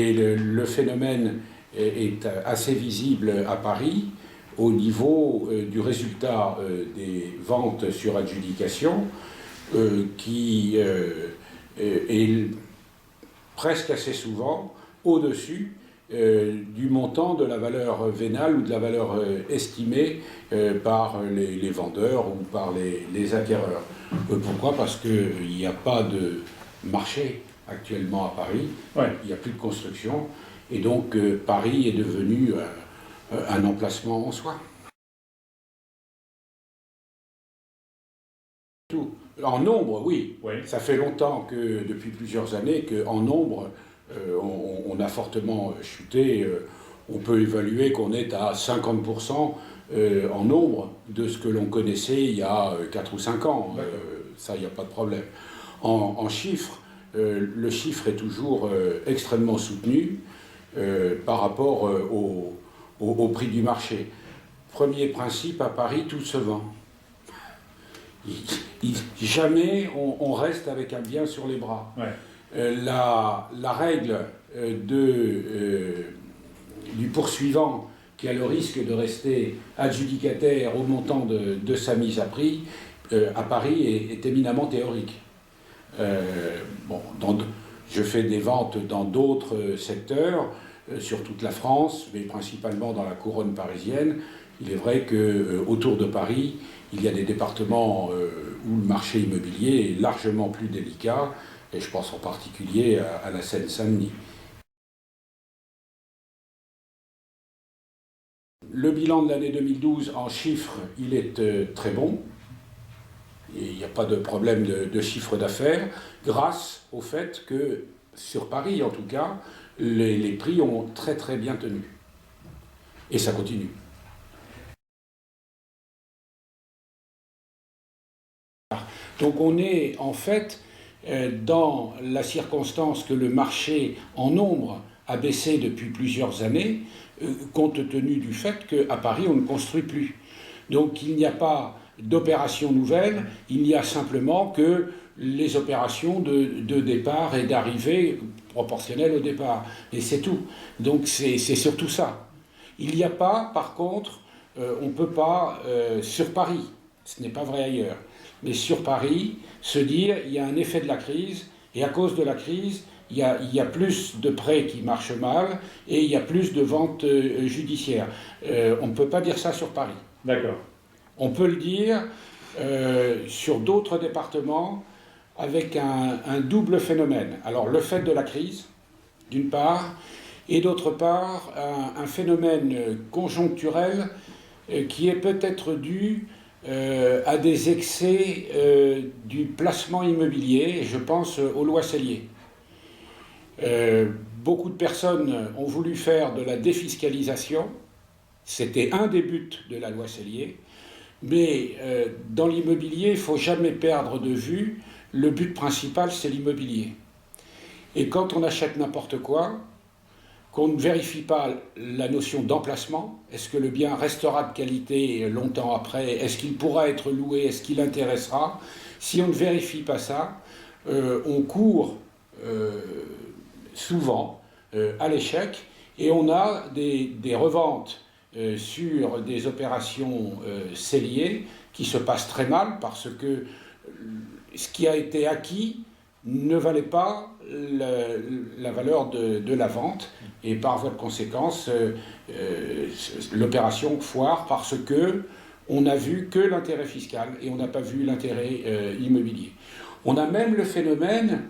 Et le phénomène est assez visible à Paris au niveau du résultat des ventes sur adjudication qui est presque assez souvent au-dessus du montant de la valeur vénale ou de la valeur estimée par les vendeurs ou par les acquéreurs. Pourquoi? Parce qu'il n'y a pas de marché actuellement à Paris, Ouais. il n'y a plus de construction, et donc Paris est devenu un emplacement en soi. En nombre, oui. Oui. Ça fait longtemps que, depuis plusieurs années, qu'en nombre, on a fortement chuté. On peut évaluer qu'on est à 50% en nombre de ce que l'on connaissait il y a 4 ou 5 ans. Ça, il n'y a pas de problème. En chiffres, le chiffre est toujours extrêmement soutenu par rapport au prix du marché. Premier principe, à Paris, tout se vend. Jamais on reste avec un bien sur les bras. Ouais. La règle du poursuivant qui a le risque de rester adjudicataire au montant de sa mise à prix, à Paris, est éminemment théorique. Je fais des ventes dans d'autres secteurs, sur toute la France, mais principalement dans la couronne parisienne. Il est vrai qu'autour de Paris, il y a des départements où le marché immobilier est largement plus délicat, et je pense en particulier à la Seine-Saint-Denis. Le bilan de l'année 2012, en chiffres, il est très bon. Il n'y a pas de problème de chiffre d'affaires, grâce au fait que, sur Paris en tout cas, les prix ont très très bien tenu. Et ça continue. Donc on est en fait dans la circonstance que le marché en nombre a baissé depuis plusieurs années, compte tenu du fait qu'à Paris on ne construit plus. Donc il n'y a pas d'opérations nouvelles, il n'y a simplement que les opérations de départ et d'arrivée proportionnelles au départ. Et c'est tout. Donc c'est surtout ça. Il n'y a pas, par contre, on ne peut pas, sur Paris, ce n'est pas vrai ailleurs, mais sur Paris, se dire il y a un effet de la crise, et à cause de la crise, il y a plus de prêts qui marchent mal, et il y a plus de ventes judiciaires. On ne peut pas dire ça sur Paris. D'accord. On peut le dire sur d'autres départements avec un double phénomène. Alors le fait de la crise, d'une part, et d'autre part, un phénomène conjoncturel qui est peut-être dû à des excès du placement immobilier, et je pense aux lois Sellier. Beaucoup de personnes ont voulu faire de la défiscalisation, c'était un des buts de la loi Sellier, mais dans l'immobilier, il ne faut jamais perdre de vue, le but principal c'est l'immobilier. Et quand on achète n'importe quoi, qu'on ne vérifie pas la notion d'emplacement, est-ce que le bien restera de qualité longtemps après, est-ce qu'il pourra être loué, est-ce qu'il intéressera, si on ne vérifie pas ça, on court souvent à l'échec, et on a des reventes sur des opérations Sellier qui se passent très mal parce que ce qui a été acquis ne valait pas la valeur de la vente, et par voie de conséquence, l'opération foire parce que on n'a vu que l'intérêt fiscal et on n'a pas vu l'intérêt immobilier. On a même le phénomène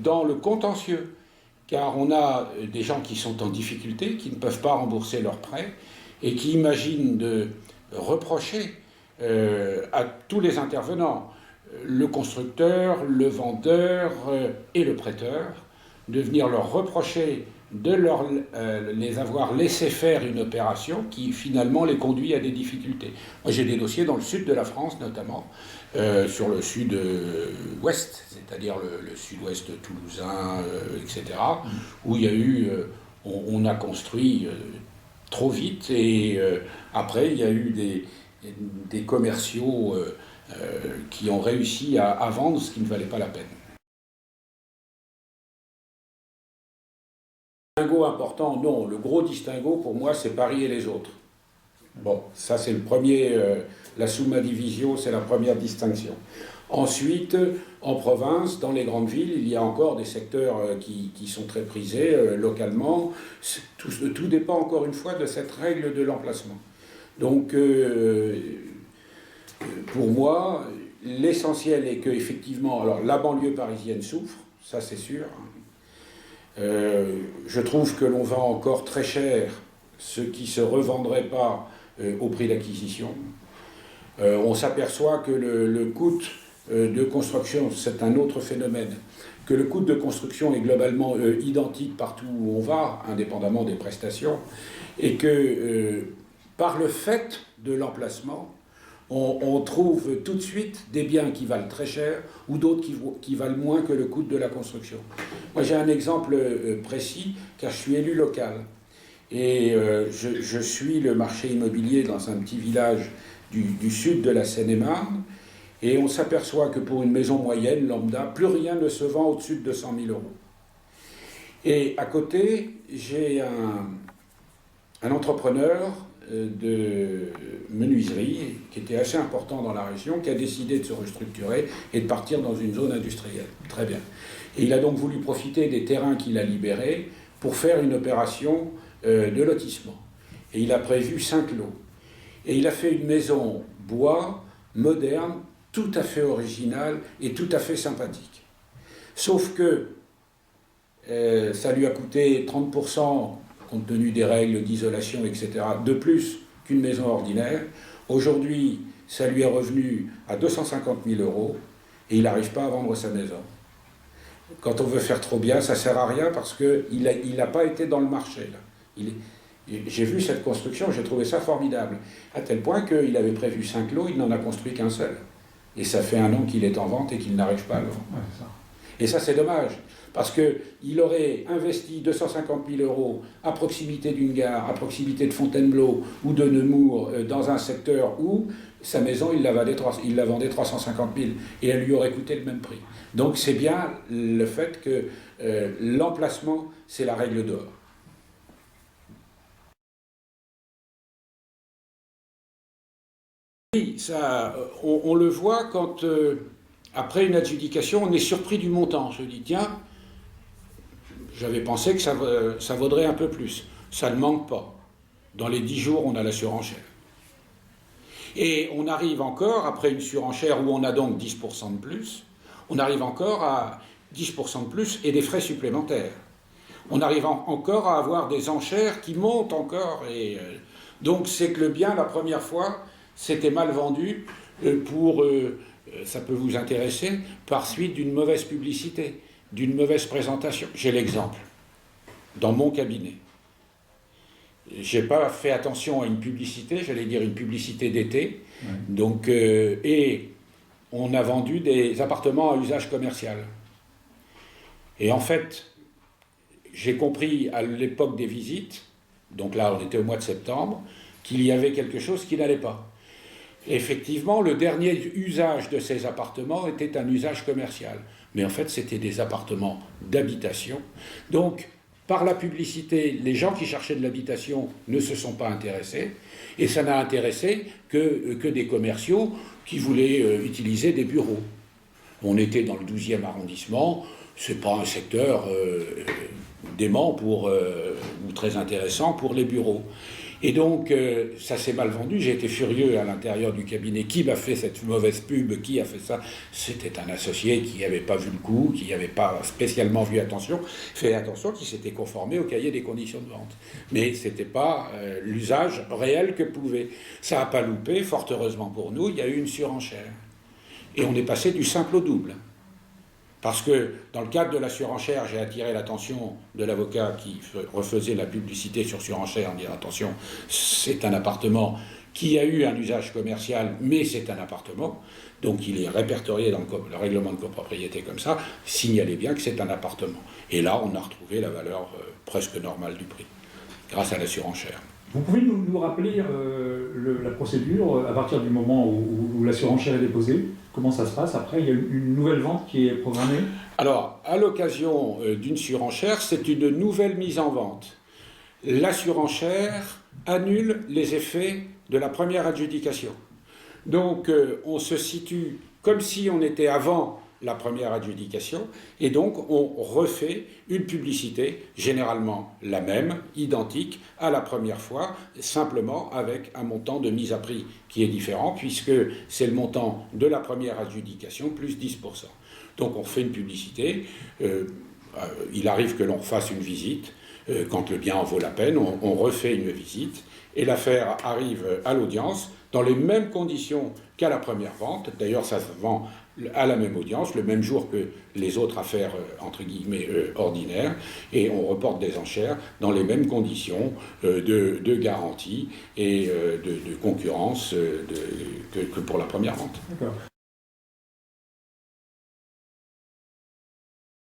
dans le contentieux, car on a des gens qui sont en difficulté, qui ne peuvent pas rembourser leurs prêts, et qui imaginent de reprocher à tous les intervenants, le constructeur, le vendeur et le prêteur, de venir leur reprocher de les avoir laissé faire une opération qui finalement les conduit à des difficultés. Moi j'ai des dossiers dans le sud de la France notamment, sur le sud-ouest, c'est-à-dire le sud-ouest toulousain, etc., où il y a eu, on a construit trop vite, et après il y a eu des commerciaux qui ont réussi à vendre ce qui ne valait pas la peine. Distinguo important, non. Le gros distinguo, pour moi, c'est Paris et les autres. Bon, ça c'est le premier, la Summa Divisio, c'est la première distinction. Ensuite, en province, dans les grandes villes, il y a encore des secteurs qui sont très prisés localement. Tout dépend encore une fois de cette règle de l'emplacement. Donc, pour moi, l'essentiel est qu'effectivement, alors la banlieue parisienne souffre, ça c'est sûr. Je trouve que l'on vend encore très cher ce qui ne se revendrait pas au prix d'acquisition. On s'aperçoit que le coût de construction, c'est un autre phénomène, que le coût de construction est globalement identique partout où on va, indépendamment des prestations, et que par le fait de l'emplacement, on trouve tout de suite des biens qui valent très cher ou d'autres qui valent moins que le coût de la construction. Moi j'ai un exemple précis, car je suis élu local. Et je suis le marché immobilier dans un petit village du sud de la Seine-et-Marne, et on s'aperçoit que pour une maison moyenne, lambda, plus rien ne se vend au-dessus de 200 000 euros. Et à côté, j'ai un entrepreneur de menuiserie qui était assez important dans la région, qui a décidé de se restructurer et de partir dans une zone industrielle. Très bien. Et il a donc voulu profiter des terrains qu'il a libérés pour faire une opération de lotissement. Et il a prévu 5 lots. Et il a fait une maison bois, moderne, tout à fait originale et tout à fait sympathique. Sauf que ça lui a coûté 30%, compte tenu des règles d'isolation, etc., de plus qu'une maison ordinaire. Aujourd'hui, ça lui est revenu à 250 000 euros et il n'arrive pas à vendre sa maison. Quand on veut faire trop bien, ça ne sert à rien parce qu'il n'a pas été dans le marché, là. J'ai vu cette construction, j'ai trouvé ça formidable, à tel point qu'il avait prévu 5 lots, il n'en a construit qu'un seul. Et ça fait 1 an qu'il est en vente et qu'il n'arrive pas à le vendre. Ouais, c'est ça. Et ça c'est dommage, parce qu'il aurait investi 250 000 euros à proximité d'une gare, à proximité de Fontainebleau ou de Nemours, dans un secteur où sa maison, il la vendait 350 000 et elle lui aurait coûté le même prix. Donc c'est bien le fait que l'emplacement, c'est la règle d'or. Oui, ça, on le voit quand, après une adjudication, on est surpris du montant. Je dis, tiens, j'avais pensé que ça vaudrait un peu plus. Ça ne manque pas. Dans les 10 jours, on a la surenchère. Et on arrive encore, après une surenchère où on a donc 10% de plus, on arrive encore à 10% de plus et des frais supplémentaires. On arrive encore à avoir des enchères qui montent encore. Et donc c'est que le bien, la première fois, c'était mal vendu ça peut vous intéresser, par suite d'une mauvaise publicité, d'une mauvaise présentation. J'ai l'exemple. Dans mon cabinet, j'ai pas fait attention à une publicité, j'allais dire une publicité d'été, ouais. Donc, et on a vendu des appartements à usage commercial. Et en fait, j'ai compris à l'époque des visites, donc là on était au mois de septembre, qu'il y avait quelque chose qui n'allait pas. Effectivement, le dernier usage de ces appartements était un usage commercial. Mais en fait, c'était des appartements d'habitation. Donc, par la publicité, les gens qui cherchaient de l'habitation ne se sont pas intéressés. Et ça n'a intéressé que des commerciaux qui voulaient utiliser des bureaux. On était dans le 12e arrondissement. Ce n'est pas un secteur dément ou très intéressant pour les bureaux. Et donc, ça s'est mal vendu. J'ai été furieux à l'intérieur du cabinet. Qui m'a fait cette mauvaise pub? Qui a fait ça? C'était un associé qui n'avait pas vu le coup, qui n'avait pas spécialement fait attention, qui s'était conformé au cahier des conditions de vente. Mais ce n'était pas l'usage réel que pouvait. Ça n'a pas loupé, fort heureusement pour nous, il y a eu une surenchère. Et on est passé du simple au double. Parce que, dans le cadre de la surenchère, j'ai attiré l'attention de l'avocat qui refaisait la publicité sur surenchère en disant « Attention, c'est un appartement qui a eu un usage commercial, mais c'est un appartement. » Donc il est répertorié dans le règlement de copropriété comme ça. Signalez bien que c'est un appartement. Et là, on a retrouvé la valeur presque normale du prix, grâce à la surenchère. Vous pouvez nous rappeler la procédure à partir du moment où la surenchère est déposée? comment ça se passe après? Il y a une nouvelle vente qui est programmée? Alors, à l'occasion d'une surenchère, c'est une nouvelle mise en vente. La surenchère annule les effets de la première adjudication. Donc, on se situe comme si on était avant la première adjudication, et donc on refait une publicité, généralement la même, identique à la première fois, simplement avec un montant de mise à prix qui est différent, puisque c'est le montant de la première adjudication plus 10%. Donc on fait une publicité, il arrive que l'on refasse une visite, quand le bien en vaut la peine, on refait une visite, et l'affaire arrive à l'audience dans les mêmes conditions qu'à la première vente. D'ailleurs, ça se vend à la même audience, le même jour que les autres affaires, entre guillemets, ordinaires, et on reporte des enchères dans les mêmes conditions de garantie et de concurrence que pour la première vente. D'accord.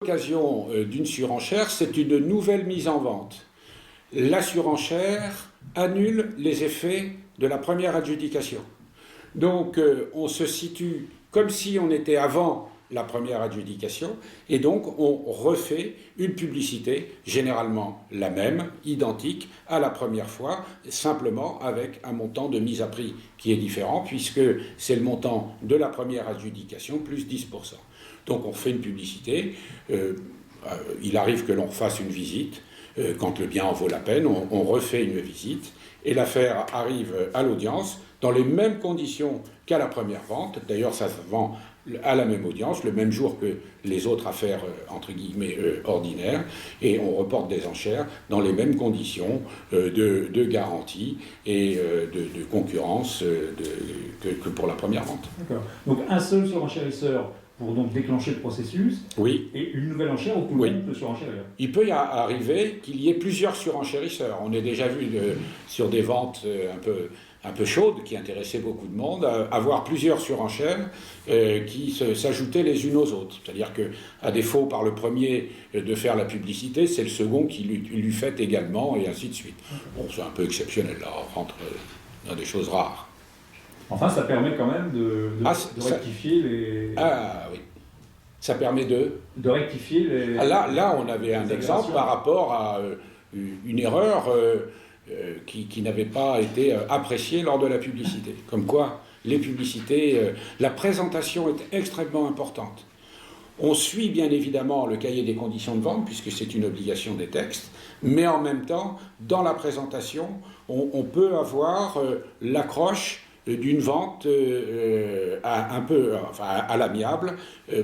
À l'occasion d'une surenchère, c'est une nouvelle mise en vente. La surenchère annule les effets de la première adjudication. Donc on se situe comme si on était avant la première adjudication, et donc on refait une publicité, généralement la même, identique à la première fois, simplement avec un montant de mise à prix qui est différent, puisque c'est le montant de la première adjudication plus 10%. Donc on fait une publicité, il arrive que l'on refasse une visite, quand le bien en vaut la peine, on refait une visite, et l'affaire arrive à l'audience dans les mêmes conditions qu'à la première vente. D'ailleurs, ça se vend à la même audience, le même jour que les autres affaires, entre guillemets, ordinaires, et on reporte des enchères dans les mêmes conditions de garantie et de concurrence que pour la première vente. D'accord. Donc un seul surenchérisseur pour donc déclencher le processus, oui. Et une nouvelle enchère où tout le monde peut surenchérir. Il peut y arriver qu'il y ait plusieurs surenchérisseurs. On a déjà vu sur des ventes un peu chaudes, qui intéressaient beaucoup de monde, avoir plusieurs surenchères qui s'ajoutaient les unes aux autres. C'est-à-dire qu'à défaut par le premier de faire la publicité, c'est le second qui lui fait également, et ainsi de suite. Bon, c'est un peu exceptionnel, là, on rentre dans des choses rares. Enfin, ça permet quand même de rectifier les... Ah oui. Ça permet de rectifier les... Là, on avait un exemple par rapport à une erreur qui n'avait pas été appréciée lors de la publicité. Comme quoi, les publicités, la présentation est extrêmement importante. On suit bien évidemment le cahier des conditions de vente, puisque c'est une obligation des textes, mais en même temps, dans la présentation, on peut avoir l'accroche d'une vente un peu à l'amiable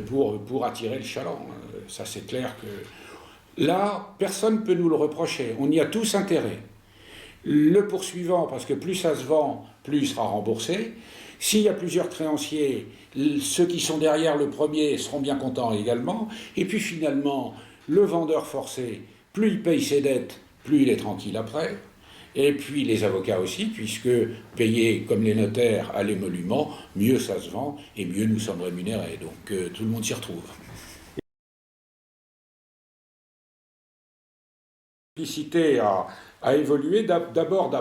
pour attirer le chaland. Ça, c'est clair que là, personne ne peut nous le reprocher. On y a tous intérêt. Le poursuivant, parce que plus ça se vend, plus il sera remboursé. S'il y a plusieurs créanciers, ceux qui sont derrière le premier seront bien contents également. Et puis finalement, le vendeur forcé, plus il paye ses dettes, plus il est tranquille après. Et puis les avocats aussi, puisque payés comme les notaires à l'émolument, mieux ça se vend et mieux nous sommes rémunérés. Donc tout le monde s'y retrouve. La publicité a évolué d'abord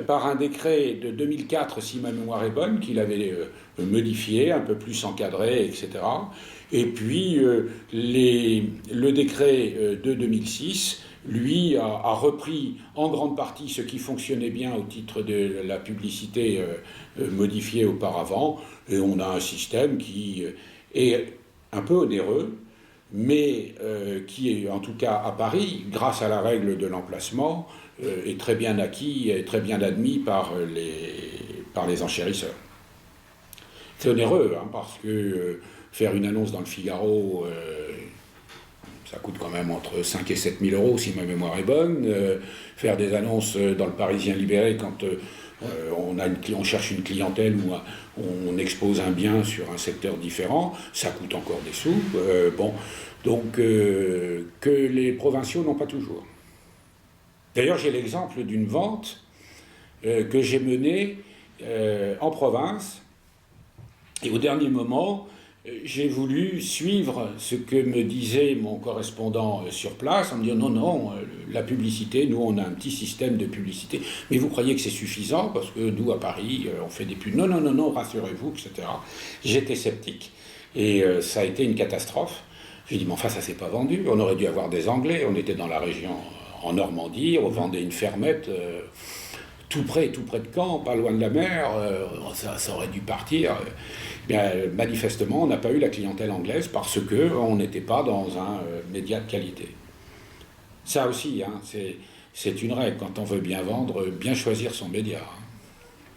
par un décret de 2004, si ma mémoire est bonne, qu'il avait modifié, un peu plus encadré, etc. Et puis le décret de 2006, lui, a repris en grande partie ce qui fonctionnait bien au titre de la publicité modifiée auparavant. Et on a un système qui est un peu onéreux, mais qui est, en tout cas à Paris, grâce à la règle de l'emplacement, est très bien acquis et très bien admis par les enchérisseurs. C'est onéreux, hein, parce que faire une annonce dans le Figaro, ça coûte quand même entre 5 et 7 000 euros, si ma mémoire est bonne. Faire des annonces dans le Parisien libéré quand on cherche une clientèle ou on expose un bien sur un secteur différent, ça coûte encore des sous. Donc que les provinciaux n'ont pas toujours. D'ailleurs, j'ai l'exemple d'une vente que j'ai menée en province, et au dernier moment, j'ai voulu suivre ce que me disait mon correspondant sur place, en me disant non, la publicité, nous on a un petit système de publicité, mais vous croyez que c'est suffisant, parce que nous à Paris, on fait des pubs, non, rassurez-vous, etc. J'étais sceptique, et ça a été une catastrophe. J'ai dit, mais enfin ça s'est pas vendu, on aurait dû avoir des Anglais, on était dans la région en Normandie, on vendait une fermette tout près de Caen, pas loin de la mer, ça aurait dû partir. Bien, manifestement, on n'a pas eu la clientèle anglaise parce qu'on n'était pas dans un média de qualité. Ça aussi, hein, c'est une règle. Quand on veut bien vendre, bien choisir son média. Hein.